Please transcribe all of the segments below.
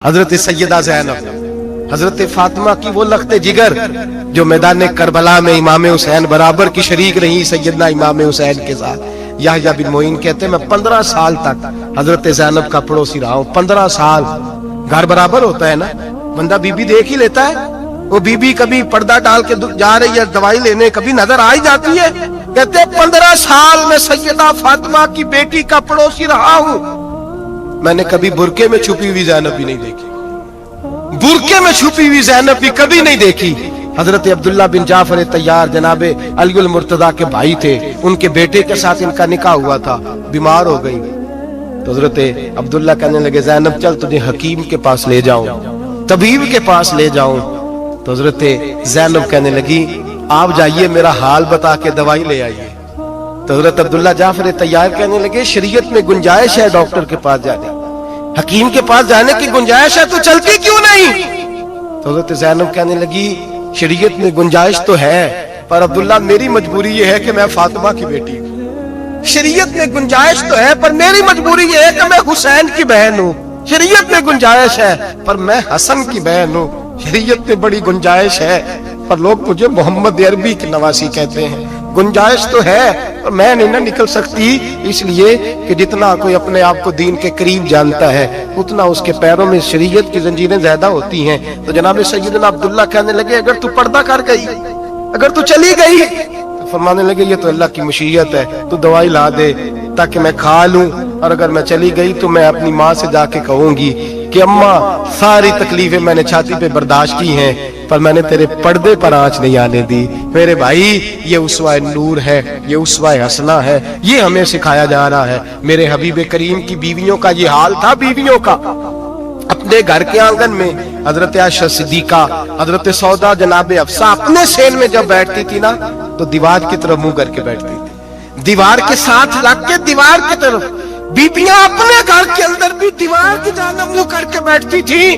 حضرت سیدہ زینب، حضرت فاطمہ کی وہ لخت جگر جو میدان کربلا میں امام حسین برابر کی شریک رہی سیدنا امام حسین کے ساتھ۔ یحییٰ بن معین کہتے ہیں میں 15 سال تک حضرت زینب کا پڑوسی رہا ہوں۔ 15 سال گھر برابر ہوتا ہے نا، بندہ بی بی دیکھ ہی لیتا ہے۔ وہ بی بی کبھی پردہ ڈال کے جا رہی ہے دوائی لینے، کبھی نظر آ ہی جاتی ہے۔ کہتے ہیں 15 سال میں سیدہ فاطمہ کی بیٹی کا پڑوسی رہا ہوں، میں نے کبھی برقعے میں چھپی ہوئی زینب بھی نہیں دیکھی، برقعے میں چھپی ہوئی زینب بھی کبھی نہیں دیکھی۔ حضرت عبداللہ بن جعفر طیار جناب علی المرتضیٰ کے بھائی تھے، ان کے بیٹے کے ساتھ ان کا نکاح ہوا تھا، بیمار ہو گئی تو حضرت عبداللہ کہنے لگے زینب چل تجھے حکیم کے پاس لے جاؤں، طبیب کے پاس لے جاؤں۔ تو حضرت زینب کہنے لگی آپ جائیے میرا حال بتا کے دوائی لے آئیے۔ تو حضرت عبداللہ جعفر طیار کہنے لگے شریعت میں گنجائش ہے ڈاکٹر کے پاس جانے، حکیم کے پاس جانے کی گنجائش ہے تو چلتی کیوں نہیں؟ تو حضرت زینب کہنے لگی شریعت میں گنجائش تو ہے پر عبداللہ میری مجبوری یہ ہے کہ میں فاطمہ کی بیٹی ہوں۔ شریعت میں گنجائش تو ہے پر میری مجبوری یہ ہے کہ میں حسین کی بہن ہوں۔ شریعت میں گنجائش ہے پر میں حسن کی بہن ہوں۔ شریعت میں بڑی گنجائش ہے پر لوگ مجھے محمد عربی کی نواسی کہتے ہیں۔ گنجائش تو ہے اور میں نہیں نہ نکل سکتی، اس لیے کہ جتنا کوئی اپنے آپ کو دین کے قریب جانتا ہے اتنا اس کے پیروں میں شریعت کی زنجیریں زیادہ ہوتی ہیں۔ تو جناب سیدنا عبداللہ کہنے لگے اگر تو پردہ کر گئی، اگر تو چلی گئی، تو فرمانے لگے یہ تو اللہ کی مشیت ہے، تو دوائی لا دے تاکہ میں کھا لوں، اور اگر میں چلی گئی تو میں اپنی ماں سے جا کے کہوں گی کہ اماں ساری تکلیفیں میں نے چھاتی پہ برداشت کی ہیں پر میں نے تیرے پردے پر آنچ نہیں آنے دی۔ میرے بھائی یہ اسوہ نور ہے، یہ اسوہ حسنہ ہے، یہ ہمیں سکھایا جا رہا ہے۔ میرے حبیب کریم کی بیویوں کا یہ حال تھا، بیویوں کا اپنے گھر کے آنگن میں حضرت عائشہ صدیقہ، حضرت سودا جناب حفصہ اپنے سین میں جب بیٹھتی تھی نا تو دیوار کی طرف منہ کر کے بیٹھتی تھی، دیوار کے ساتھ لگ کے دیوار کی طرف۔ بیبیاں اپنے گھر کے اندر بھی دیوار کی جانب منہ کر کے بیٹھتی تھی۔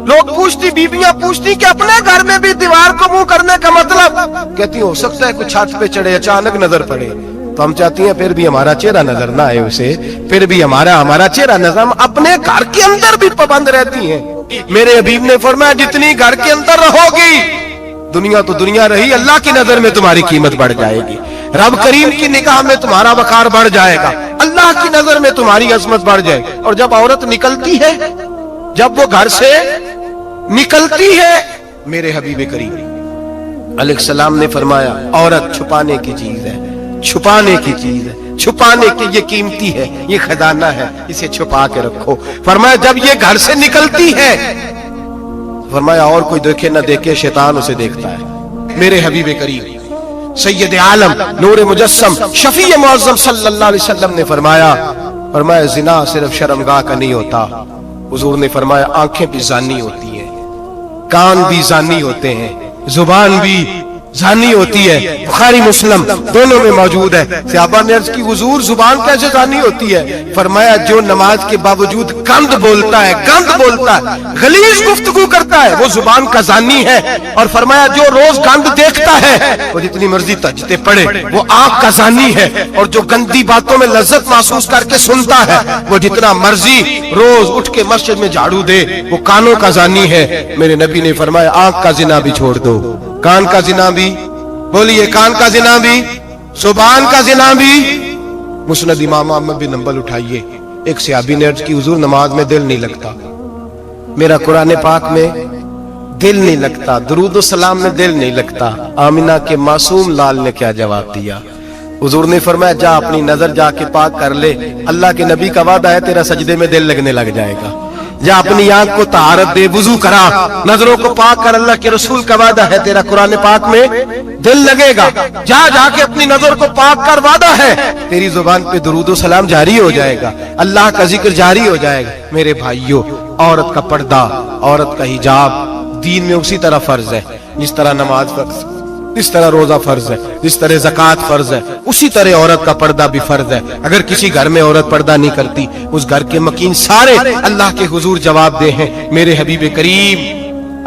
لوگ پوچھتی، بیبیاں پوچھتی کہ اپنے گھر میں بھی دیوار کو منہ کرنے کا مطلب؟ کہتی ہو سکتا ہے کوئی چھت پہ چڑھے اچانک نظر پڑے تو ہم چاہتی ہیں پھر بھی ہمارا چہرہ نظر نہ آئے اسے، پھر بھی ہمارا چہرہ نظر، ہم اپنے گھر کے اندر بھی پابند رہتی ہیں۔ میرے حبیب نے فرمایا جتنی گھر کے اندر رہو گی دنیا تو دنیا رہی، اللہ کی نظر میں تمہاری قیمت بڑھ جائے گی، رب کریم کی نگاہ میں تمہارا وقار بڑھ جائے گا، اللہ کی نظر میں تمہاری عظمت بڑھ جائے گی۔ اور جب عورت نکلتی ہے، جب وہ گھر سے نکلتی ہے، میرے حبیب کریم علیہ السلام نے فرمایا عورت چھپانے کی چیز ہے، چھپانے کی چیز ہے، چھپانے کی یہ قیمتی ہے، یہ خزانہ ہے، اسے چھپا کے رکھو۔ فرمایا جب یہ گھر سے نکلتی ہے، فرمایا اور کوئی دیکھے نہ دیکھے شیطان اسے دیکھتا ہے۔ میرے حبیب کریم سید عالم نور مجسم شفیع معظم صلی اللہ علیہ وسلم نے فرمایا زنا صرف شرمگاہ کا نہیں ہوتا، حضور نے فرمایا آنکھیں بھی زانی ہوتی ہیں، کان بھی زانی ہوتے ہیں، زبان بھی زانی ہوتی ہے۔ بخاری مسلم دونوں میں موجود ہے۔ صحابہ نے عرض کی حضور زبان کیسے زانی ہوتی ہے؟ فرمایا جو نماز کے باوجود گند بولتا ہے، غلیظ گفتگو کرتا ہے، وہ زبان کا زانی ہے۔ اور فرمایا جو روز گند دیکھتا ہے وہ جتنی مرضی تہجدیں پڑھے وہ آنکھ کا زانی ہے، اور جو گندی باتوں میں لذت محسوس کر کے سنتا ہے وہ جتنا مرضی روز اٹھ کے مسجد میں جھاڑو دے وہ کانوں کا زانی ہے۔ میرے نبی نے فرمایا آنکھ کا زنا بھی چھوڑ دو، کان کا زنا بھی، بولیے کان کا زنا بھی، زبان کا زنا بھی۔ مسند امام احمد بن حنبل اٹھائیے، ایک صحابی نے عرض کی حضور نماز میں دل نہیں لگتا، میرا قرآن پاک میں دل نہیں لگتا، درود و سلام میں دل نہیں لگتا۔ آمنہ کے معصوم لال نے کیا جواب دیا؟ حضور نے فرمایا جا اپنی نظر جا کے پاک کر لے، اللہ کے نبی کا وعدہ ہے تیرا سجدے میں دل لگنے لگ جائے گا۔ جا اپنی آنکھ کو طہارت دے، وضو کرا، نظروں کو پاک کر، اللہ کے رسول کا وعدہ ہے تیرا قرآن پاک میں دل لگے گا۔ جا کے اپنی نظر کو پاک کر، وعدہ ہے تیری زبان پہ درود و سلام جاری ہو جائے گا، اللہ کا ذکر جاری ہو جائے گا۔ میرے بھائیوں عورت کا پردہ، عورت کا حجاب دین میں اسی طرح فرض ہے جس طرح نماز فرض، جس طرح روزہ فرض ہے، جس طرح زکوٰۃ فرض ہے، اسی طرح عورت کا پردہ بھی فرض ہے۔ اگر کسی گھر میں عورت پردہ نہیں کرتی اس گھر کے مکین سارے اللہ کے حضور جواب دے ہیں۔ میرے حبیب کریم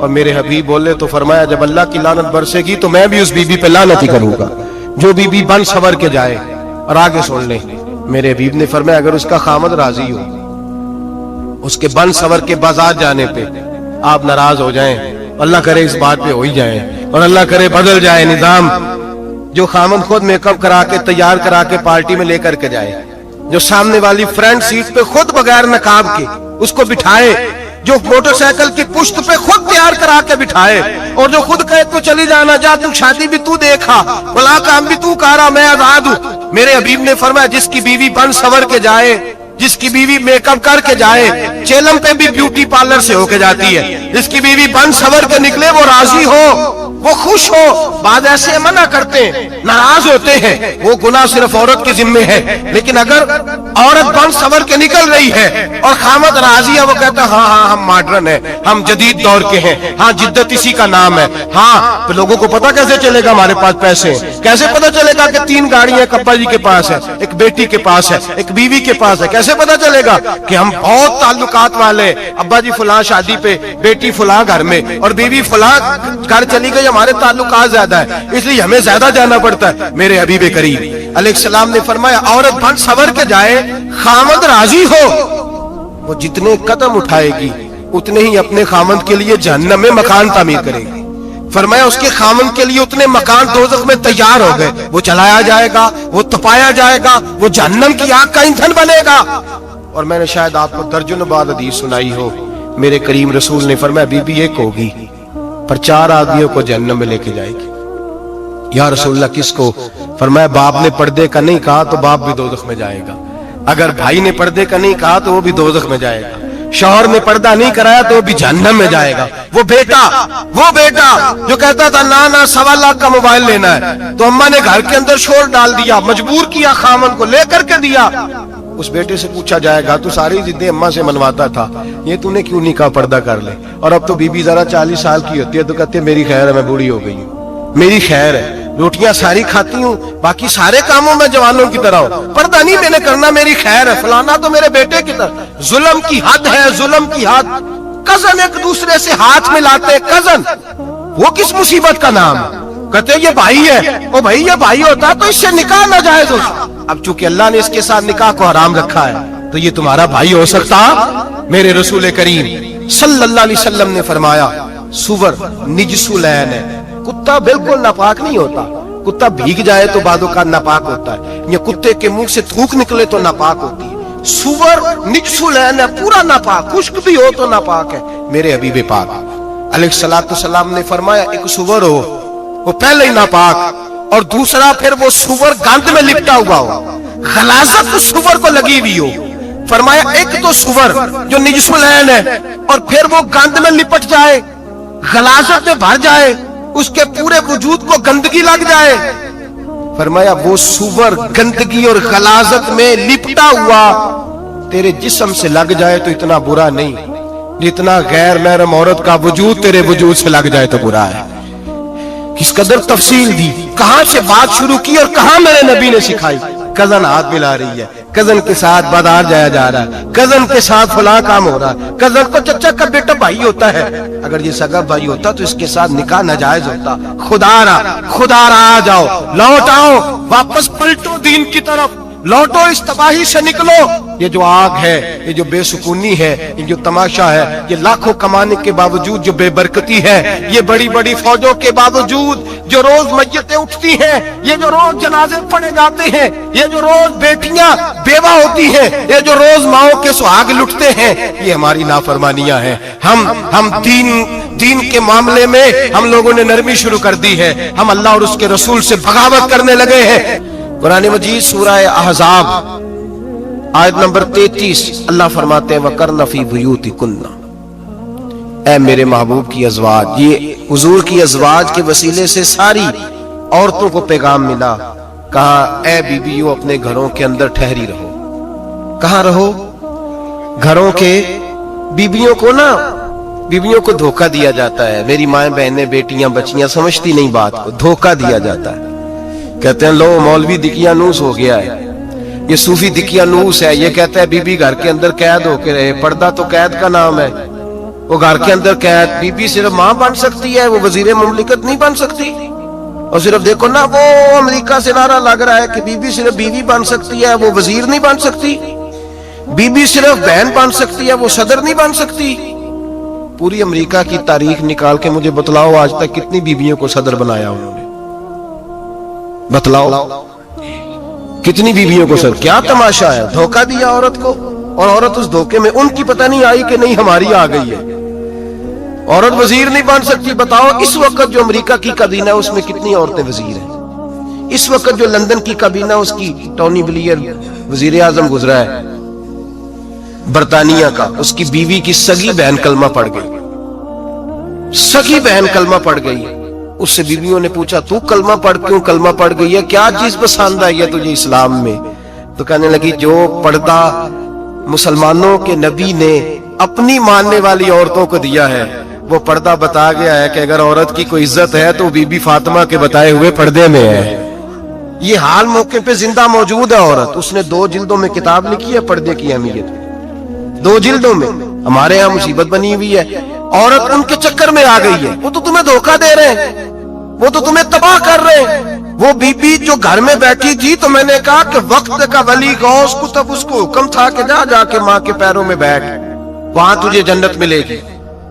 اور میرے حبیب بولے تو فرمایا جب اللہ کی لعنت برسے گی تو میں بھی اس بیوی پہ لعنت ہی کروں گا جو بیوی بن سور کے جائے. اور آگے سن لیں میرے حبیب نے فرمایا اگر اس کا خامد راضی ہو اس کے بن سور کے بازار جانے پہ آپ ناراض ہو جائیں, اللہ کرے اس بات پہ ہو ہی جائیں اور اللہ کرے بدل جائے نظام, جو خامد خود میک اپ کرا کے تیار کرا کے پارٹی میں لے کر کے جائے, جو سامنے والی فرنٹ سیٹ پہ خود بغیر نقاب کے اس کو بٹھائے, جو موٹر سائیکل کی پشت پہ خود تیار کرا کے بٹھائے, اور جو خود کہے تو چلی جانا جا تو شادی بھی تو دیکھا بلا کام بھی تو کرا میں آزاد ہوں. میرے حبیب نے فرمایا جس کی بیوی بن سور کے جائے, جس کی بیوی میک اپ کر کے جائے, چیلم پہ بھی بیوٹی پارلر سے ہو کے جاتی ہے, جس کی بیوی بن سور کے نکلے وہ راضی ہو, وہ خوش ہو. بعض ایسے منع کرتے ہیں, ناراض ہوتے ہیں, وہ گناہ صرف عورت کے ذمے ہے. لیکن اگر عورت بن سور کے نکل رہی ہے اور خامد راضی ہے, وہ کہتا ہے ہاں ہاں ہم ماڈرن ہیں, ہم جدید دور کے ہیں, ہاں جدت اسی کا نام ہے, ہاں تو لوگوں کو پتا کیسے چلے گا ہمارے پاس پیسے ہیں, کیسے پتا چلے گا کہ 3 گاڑیاں ابا جی کے پاس ہے, ایک بیٹی کے پاس ہے, ایک بیوی کے پاس ہے, کیسے پتا چلے گا کہ ہم بہت تعلقات والے, ابا جی فلاں شادی پہ, بیٹی فلاں گھر میں اور بیوی فلاں گھر چلی گئی, ہمارے تعلقات زیادہ ہے اس لیے ہمیں زیادہ جانا پڑتا ہے. میرے حبیب کریم علیہ السلام نے فرمایا عورت بن سور کے جائے, خامد راضی ہو, وہ جتنے قدم اٹھائے گی اتنے ہی اپنے خامد کے لیے جہنم میں مکان تعمیر کرے گی. فرمایا اس کے خامد کے لیے اتنے مکان دوزخ میں تیار ہو گئے, وہ چلایا جائے گا, وہ تپایا جائے گا, وہ جہنم کی آگ کا ایندھن بنے گا. اور میں نے شاید آپ کو درجن بعد حدیث سنائی ہو, میرے کریم رسول نے فرمایا بی بی ایک ہوگی پر 4 آدمیوں کو جہنم میں لے کے جائے گی. یا رسول اللہ کس کو؟ فرمایا باپ نے پردے کا نہیں کہا تو باپ بھی دوزخ میں جائے گا, اگر بھائی نے پردے کا نہیں کہا تو وہ بھی دوزخ میں جائے گا, شوہر نے پردہ نہیں کرایا تو وہ بھی جہنم میں جائے گا. وہ بیٹا جو کہتا تھا نا 1.25 لاکھ کا موبائل لینا ہے, تو اماں نے گھر کے اندر شور ڈال دیا, مجبور کیا خامن کو لے کر کے دیا. اس بیٹے سے پوچھا جائے گا تو ساری ضدیں اماں سے منواتا تھا, یہ تو نے کیوں نہیں کہا پردہ کر لے, اور اب تو بی بی ذرا 40 سال کی ہوتی ہے تو کہتے ہیں میری خیر ہے, میں بوڑھی ہو گئی ہوں, میری خیر ہے, روٹیاں ساری کھاتی ہوں, باقی سارے کاموں میں جوانوں کی طرح ہوں, پردہ نہیں میں نے کرنا, میری خیر ہے, فلانا تو میرے بیٹے کی طرح. ظلم کی حد ہے, ظلم کی حد. کزن ایک دوسرے سے ہاتھ ملاتے, کزن وہ کس مصیبت کا نام ہے, کہتے یہ بھائی ہے, وہ بھائی یہ بھائی ہوتا تو اس سے نکاح ناجائز ہو. اب چونکہ اللہ نے اس کے ساتھ نکاح کو حرام رکھا ہے تو یہ تمہارا بھائی ہو سکتا. میرے رسول کریم صلی اللہ علیہ وسلم نے فرمایا سور نجس العین ہے, کتا بالکل ناپاک نہیں ہوتا, کتا بھیگ جائے تو بعد اوقات ناپاک ہوتا ہے, یا کتے کے منہ سے تھوک نکلے تو ناپاک ہوتی ہے. سور نجس العین ہے, پورا ناپاک, خشک بھی ہو تو ناپاک ہے. میرے حبیب پاک علیہ الصلوۃ والسلام نے فرمایا ایک سور ہو وہ پہلے ہی ناپاک, اور دوسرا پھر وہ سور گند میں لپٹا ہوا ہو, غلاظت سور کو لگی ہوئی ہو. فرمایا ایک تو سور جو نجس العین ہے اور پھر وہ گند میں لپٹ جائے, غلاظت میں بھر جائے, اس کے پورے وجود کو گندگی لگ جائے. فرمایا وہ سور گندگی اور غلاظت میں لپٹا ہوا تیرے جسم سے لگ جائے تو اتنا برا نہیں, جتنا غیر محرم عورت کا وجود تیرے وجود سے لگ جائے تو برا ہے. کس قدر تفصیل دی, کہاں سے بات شروع کی اور کہاں میرے نبی نے سکھائی. کزن ہاتھ ملا رہی ہے, کزن کے ساتھ بازار جایا جا رہا ہے, کزن کے ساتھ فلاں کام ہو رہا ہے, کزن کو چچا کا بیٹا بھائی ہوتا ہے, اگر یہ سگا بھائی ہوتا تو اس کے ساتھ نکاح ناجائز ہوتا. خدا را آ جاؤ, لوٹ آؤ, واپس پلٹو دین کی طرف, لوٹو اس تباہی سے نکلو. یہ جو آگ ہے, یہ جو بے سکونی ہے, یہ جو تماشا ہے, یہ لاکھوں کمانے کے باوجود جو بے برکتی ہے, یہ بڑی بڑی فوجوں کے باوجود جو روز میتیں اٹھتی ہیں, یہ جو روز جنازے پڑے جاتے ہیں, یہ جو روز بیٹیاں بیوہ ہوتی ہیں, یہ جو روز ماؤں کے سہاگ لٹتے ہیں, یہ ہماری نافرمانیاں ہیں. ہم دین کے معاملے میں ہم لوگوں نے نرمی شروع کر دی ہے, ہم اللہ اور اس کے رسول سے بغاوت کرنے لگے ہیں. قرآن مجید سورہ احزاب آیت نمبر 33 اللہ فرماتے ہیں وَقَرْنَ فِي بُيُوتِكُنَّ, اے میرے محبوب کی ازواج, یہ حضور کی ازواج کے وسیلے سے ساری عورتوں کو پیغام ملا. کہا اے بیویوں اپنے گھروں کے اندر ٹھہری رہو. کہاں رہو؟ گھروں کے. بیویوں کو دھوکہ دیا جاتا ہے, میری مائیں بہنیں بیٹیاں بچیاں سمجھتی نہیں بات کو, دھوکہ دیا جاتا ہے. کہتے ہیں لو مولوی دقیانوس ہو گیا ہے, یہ صوفی دقیانوس ہے, یہ کہتا ہے بی بی گھر کے اندر قید ہو کے رہے. پردہ تو قید کا نام ہے, وہ گھر کے اندر قید، بی بی صرف ماں بن سکتی ہے، وہ وزیر مملکت نہیں بن سکتی. اور صرف دیکھو نا وہ امریکہ سے نعرہ لگ رہا ہے کہ بی بی صرف بیوی بن سکتی ہے، وہ وزیر نہیں بن سکتی. بی بی صرف بہن بن سکتی ہے، وہ صدر نہیں بن سکتی. پوری امریکہ کی تاریخ نکال کے مجھے بتلاؤ آج تک کتنی بیویوں کو صدر بنایا انہوں نے؟ بتلاؤ کتنی بیویوں کو صدر. کیا تماشا ہے، دھوکہ دیا عورت کو، اور عورت اس دھوکے میں ان کی پتہ نہیں آئی کہ نہیں ہماری آ گئی ہے. عورت وزیر نہیں بن سکتی. بتاؤ اس وقت جو امریکہ کی کابینہ ہے اس میں کتنی عورتیں وزیر ہیں؟ اس وقت جو لندن کی کابینہ اس کی ٹونی بلیئر وزیر اعظم گزرا ہے برطانیہ کا، اس کی بیوی کی سگی بہن کلمہ پڑھ گئی. سگی بہن کلمہ پڑھ گئی. اس سے بیویوں نے پوچھا تو کلمہ پڑھ کیوں کلمہ پڑھ گئی ہے، کیا چیز پسند آئی ہے تجھے اسلام میں؟ تو کہنے لگی جو پردہ مسلمانوں کے نبی نے اپنی ماننے والی عورتوں کو دیا ہے وہ پردہ بتا گیا ہے کہ اگر عورت کی کوئی عزت ہے تو بی بی فاطمہ کے بتائے ہوئے پردے میں ہے. یہ حال موقع پہ زندہ موجود ہے عورت. اس نے 2 جلدوں میں کتاب لکھی ہے پردے کی اہمیت، 2 جلدوں میں. ہمارے ہاں مصیبت بنی ہوئی ہے، عورت ان کے چکر میں آ گئی ہے. وہ تو تمہیں دھوکہ دے رہے ہیں، وہ تو تمہیں تباہ کر رہے ہیں. وہ بی بی جو گھر میں بیٹھی تھی تو میں نے کہا کہ وقت کا ولی غوث کتب اس کو حکم تھا کہ جا کے ماں کے پیروں میں بیٹھ، وہاں تجھے جنت ملے گی.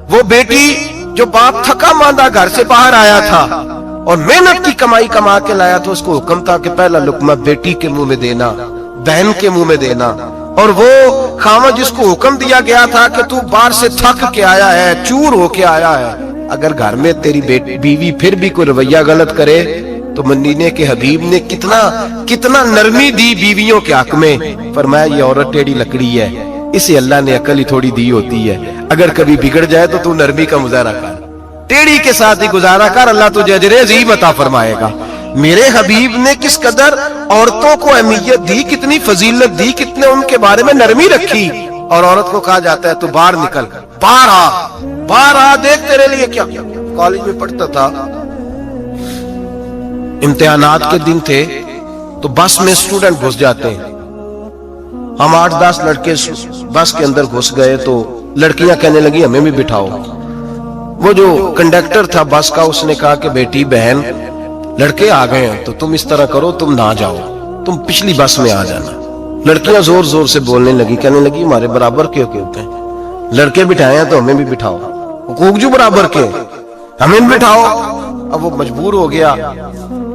وہ بیٹی جو باپ تھکا ماندہ گھر سے باہر آیا تھا اور محنت کی کمائی کما کے لایا تھا، اس کو حکم تھا کہ پہلا لقمہ بیٹی کے منہ میں دینا، بہن کے منہ میں دینا. اور وہ خاوند جس کو حکم دیا گیا تھا کہ تو باہر سے تھک کے آیا ہے، چور ہو کے آیا ہے، اگر گھر میں تیری بیوی پھر بھی کوئی رویہ غلط کرے تو مدینے کے حبیب نے کتنا نرمی دی بیویوں کے حق میں. فرمایا یہ عورت ٹیڑھی لکڑی ہے، اسے اللہ نے عقل ہی تھوڑی دی ہوتی ہے، اگر کبھی بگڑ جائے تو نرمی کا مظاہرہ کر، ٹیڑھی کے ساتھ ہی گزارا کر، اللہ تجھے اجر عظیم عطا فرمائے گا. میرے حبیب نے کس قدر عورتوں کو اہمیت دی، کتنی فضیلت دی، کتنے ان کے بارے میں نرمی رکھی. اور عورت کو کہا جاتا ہے تو باہر نکل، باہر آ دیکھ تیرے لیے کیا. کالج میں پڑھتا تھا، امتحانات کے دن تھے تو بس میں اسٹوڈنٹ گھس جاتے ہیں. ہم 8-10 لڑکے بس کے اندر گھس گئے تو لڑکیاں کہنے لگی ہمیں بھی بٹھاؤ. وہ جو کنڈکٹر تھا بس کا اس نے کہا کہ بیٹی بہن لڑکے آ گئے ہیں تو تم اس طرح کرو، تم نہ جاؤ، تم پچھلی بس میں آ جانا. لڑکیاں زور زور سے بولنے لگی، کہنے لگی ہمارے برابر کے ہوتے ہیں، لڑکے بٹھائے ہیں تو ہمیں بھی بٹھاؤ، حقوق جو برابر کے ہمیں بھی بٹھاؤ. اب وہ مجبور ہو گیا،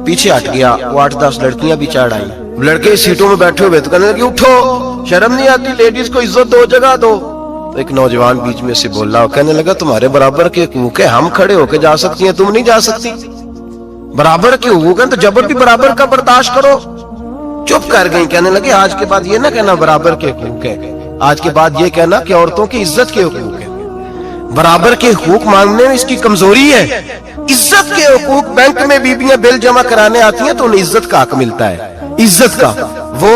پیچھے ہٹ گیا. وہ 8-10 لڑکیاں بھی چڑھ آئیں. لڑکے سیٹوں میں بیٹھے ہوئے تو کہنے لگے اٹھو، شرم نہیں آتی، لیڈیز کو عزت دو، جگہ دو. تو ایک نوجوان بیچ میں سے بول رہا، کہنے لگا تمہارے برابر کے حقوق ہیں، ہم کھڑے ہو کے جا سکتی ہیں، تم نہیں جا سکتی. برابر کے حقوق ہیں تو جبر بھی برابر کا برداشت کرو. چپ کر گئی. کہنے لگے آج کے بعد یہ نہ کہنا برابر کے حقوق ہیں، آج کے بعد یہ کہنا کہ عورتوں کی عزت کے حقوق ہیں. برابر کے حقوق مانگنے میں اس کی کمزوری ہے. عزت کے حقوق، بینک میں بیویاں بل جمع کرانے آتی ہیں تو انہیں عزت کا حق ملتا ہے، عزت کا. وہ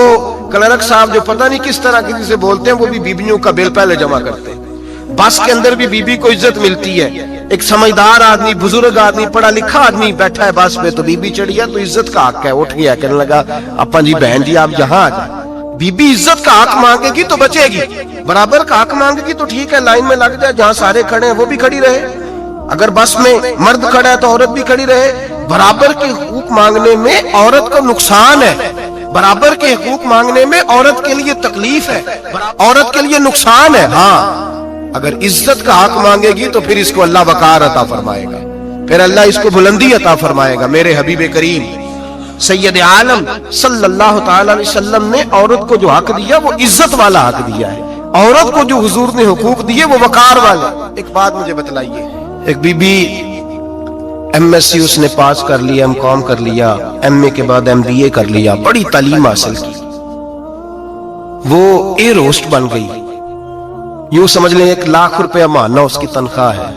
کلرک صاحب جو پتہ نہیں کس طرح کسی سے بولتے ہیں وہ بھی بیویوں کا بل پہلے جمع کرتے ہیں. بس کے اندر بھی بیوی کو عزت ملتی ہے. ایک سمجھدار آدمی، بزرگ آدمی، پڑھا لکھا آدمی بیٹھا ہے بس پہ تو بیوی چڑھی ہے تو عزت کا حق ہے. اٹھ گیا، کہنے لگا اپا جی بہن جی آپ یہاں آ جائیں. بیوی عزت کا حق مانگے گی تو بچے گی، برابر کا حق مانگے گی تو ٹھیک ہے، لائن میں لگ جائے، جہاں سارے کھڑے ہیں وہ بھی کھڑی رہے. اگر بس میں مرد کھڑا ہے تو عورت بھی کھڑی رہے. برابر کے حقوق مانگنے میں عورت کو نقصان ہے، برابر کے حقوق مانگنے میں عورت کے لیے تکلیف ہے، عورت کے لیے نقصان ہے. ہاں اگر عزت کا حق مانگے گی تو پھر اس کو اللہ وقار عطا فرمائے گا، پھر اللہ اس کو بلندی عطا فرمائے گا. میرے حبیب کریم سید عالم صلی اللہ تعالی علیہ وسلم نے عورت کو جو حق دیا وہ عزت والا حق دیا ہے. عورت کو جو حضور نے حقوق دیے وہ وقار والا. ایک بات مجھے بتلائیے، ایک بی بی ایم ایس سی اس نے پاس کر لیا، ایم کام کر لیا، ایم اے کے بعد ایم بی اے کر لیا، بڑی تعلیم حاصل کی، وہ ایئر ہوسٹ بن گئی. یوں سمجھ لیں 1 لاکھ روپیہ ماہانہ اس کی تنخواہ ہے.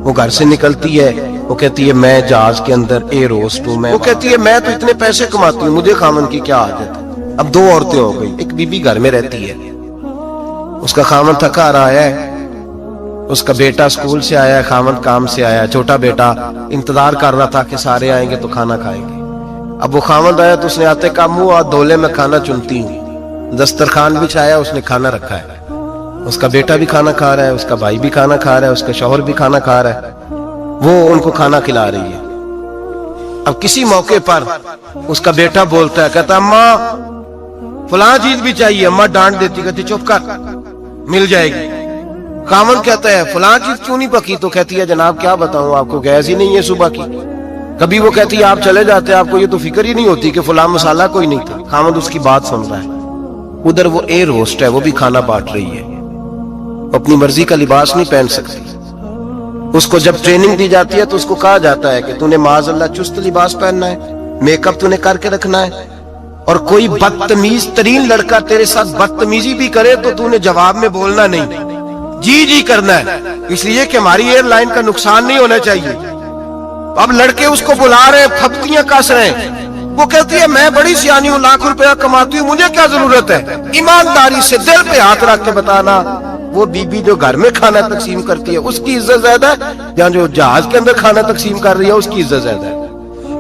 وہ گھر سے نکلتی ہے، وہ کہتی ہے میں جہاز کے اندر ایئر ہوسٹ ہوں. وہ کہتی ہے میں تو اتنے پیسے کماتی ہوں، مجھے خامن کی کیا عادت ہے. اب 2 عورتیں ہو گئی، ایک بی بی گھر میں رہتی ہے، اس کا خامن تھکا رہا ہے، اس کا بیٹا سکول سے آیا ہے، خامن کام سے آیا ہے، چھوٹا بیٹا انتظار کر رہا تھا کہ سارے آئیں گے تو کھانا کھائیں گے. اب وہ خامن آیا تو اس نے آتے کہا منہ ہاتھ دھو لے، میں کھانا چنتی ہوں. دسترخوان بچھایا، اس نے کھانا رکھا ہے. اس کا بیٹا بھی کھانا کھا رہا ہے, اس کا بھائی بھی کھانا کھا رہا ہے, اس کا شوہر بھی کھانا کھا رہا ہے, وہ ان کو کھانا کھلا رہی ہے. اب کسی موقع پر اس کا بیٹا بولتا ہے, کہتا اماں فلاں چیز بھی چاہیے. اماں ڈانٹ دیتی, کہتی چپ کر, مل جائے گی. خاوند کہتا ہے فلاں چیز کیوں نہیں پکی؟ تو کہتی ہے جناب کیا بتاؤں آپ کو, گیس ہی نہیں ہے صبح کی. کبھی وہ کہتی ہے آپ چلے جاتے, آپ کو یہ تو فکر ہی نہیں ہوتی کہ فلاں مسالہ کوئی نہیں تھا. خاوند اس کی بات سن رہا ہے. ادھر وہ ایئر ہوسٹ ہے, وہ بھی کھانا بانٹ رہی ہے, اپنی مرضی کا لباس نہیں پہن سکتی. اس کو جب ٹریننگ دی جاتی ہے تو اس کو کہا جاتا ہے کہ تو نے معاذ اللہ چست لباس پہننا ہے, میک اپ تو نے کر کے رکھنا ہے, اور کوئی بدتمیز ترین لڑکا تیرے ساتھ بدتمیزی بھی کرے تو تو نے جواب میں بولنا نہیں, جی جی کرنا ہے, اس لیے کہ ہماری ایئر لائن کا نقصان نہیں ہونا چاہیے. اب لڑکے اس کو بلا رہے, پھپتیاں کس رہے ہیں. وہ کہتی ہے میں بڑی سیانی ہوں, لاکھ روپیہ کماتی ہوں, مجھے کیا ضرورت ہے. ایمانداری سے دل پہ ہاتھ رکھ کے بتانا, وہ بی بی جو گھر میں کھانا تقسیم کرتی ہے اس کی عزت زیادہ ہے یا جو جہاز کے اندر کھانا تقسیم کر رہی ہے اس کی عزت زیادہ ہے؟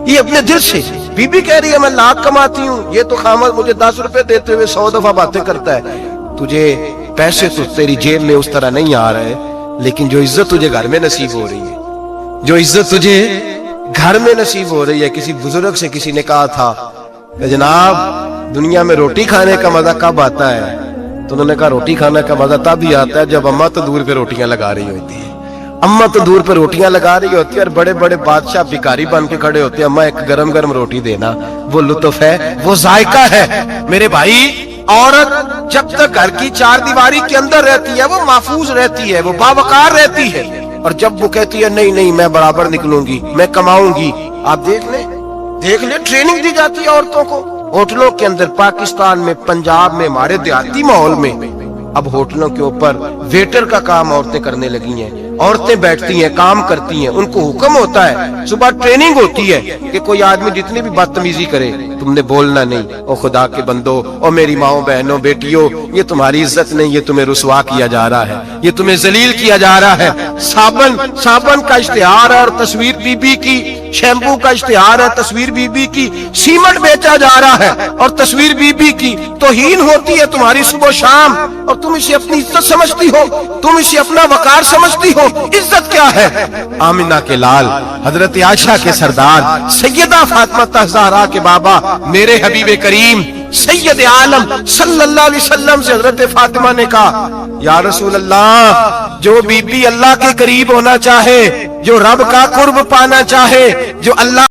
یہ اپنے دل سے بی بی کہہ رہی ہے میں لاکھ کماتی ہوں, یہ تو خامد مجھے 10 روپے دیتے ہوئے 100 دفعہ باتیں کرتا ہے. تجھے پیسے تو تیری جیب میں اس طرح نہیں آ رہے, لیکن جو عزت تجھے گھر میں نصیب ہو رہی ہے, جو عزت تجھے گھر میں نصیب ہو رہی ہے. کسی بزرگ سے کسی نے کہا تھا کہ جناب دنیا میں روٹی کھانے کا مزہ کب آتا ہے؟ تو انہوں نے کہا روٹی کھانے کا مزہ تب ہی آتا ہے جب اماں تو دور پہ روٹیاں لگا رہی ہوتی ہے. اماں تو دور پہ روٹیاں لگا رہی ہوتی ہے اور بڑے بڑے بادشاہ بھکاری بن کے کھڑے ہوتے ہیں, اماں ایک گرم گرم روٹی دینا. وہ لطف ہے, وہ ذائقہ ہے. میرے بھائی, عورت جب تک گھر کی چار دیواری کے اندر رہتی ہے وہ محفوظ رہتی ہے, وہ باوقار رہتی ہے. اور جب وہ کہتی ہے نہیں نہیں میں برابر نکلوں گی, میں کماؤں گی, آپ دیکھ لیں ٹریننگ دی جاتی ہے عورتوں کو ہوٹلوں کے اندر. پاکستان میں, پنجاب میں, ہمارے دیہاتی ماحول میں اب ہوٹلوں کے اوپر ویٹر کا کام عورتیں کرنے لگی ہیں. عورتیں بیٹھتی ہیں, کام کرتی ہیں, ان کو حکم ہوتا ہے, صبح ٹریننگ ہوتی ہے کہ کوئی آدمی جتنی بھی بدتمیزی کرے تم نے بولنا نہیں. او خدا کے بندو, او میری ماؤں بہنوں بیٹیوں, یہ تمہاری عزت نہیں, یہ تمہیں رسوا کیا جا رہا ہے, یہ تمہیں ذلیل کیا جا رہا ہے. صابن کا اشتہار ہے اور تصویر بی بی کی, شیمپو کا اشتہار ہے تصویر بی بی کی, سیمنٹ بیچا جا رہا ہے اور تصویر بی بی کی. توہین ہوتی ہے تمہاری صبح و شام اور تم اسے اپنی عزت سمجھتی ہو, تم اسے اپنا وقار سمجھتی ہو. عزت کیا ہے؟ آمنہ کے لال, حضرت عائشہ کے سردار, سیدہ فاطمہ زہرا کے بابا, میرے حبیب کریم سید عالم صلی اللہ علیہ وسلم سے حضرت فاطمہ نے کہا یا رسول اللہ, جو بی بی اللہ کے قریب ہونا چاہے, جو رب کا قرب پانا چاہے, جو اللہ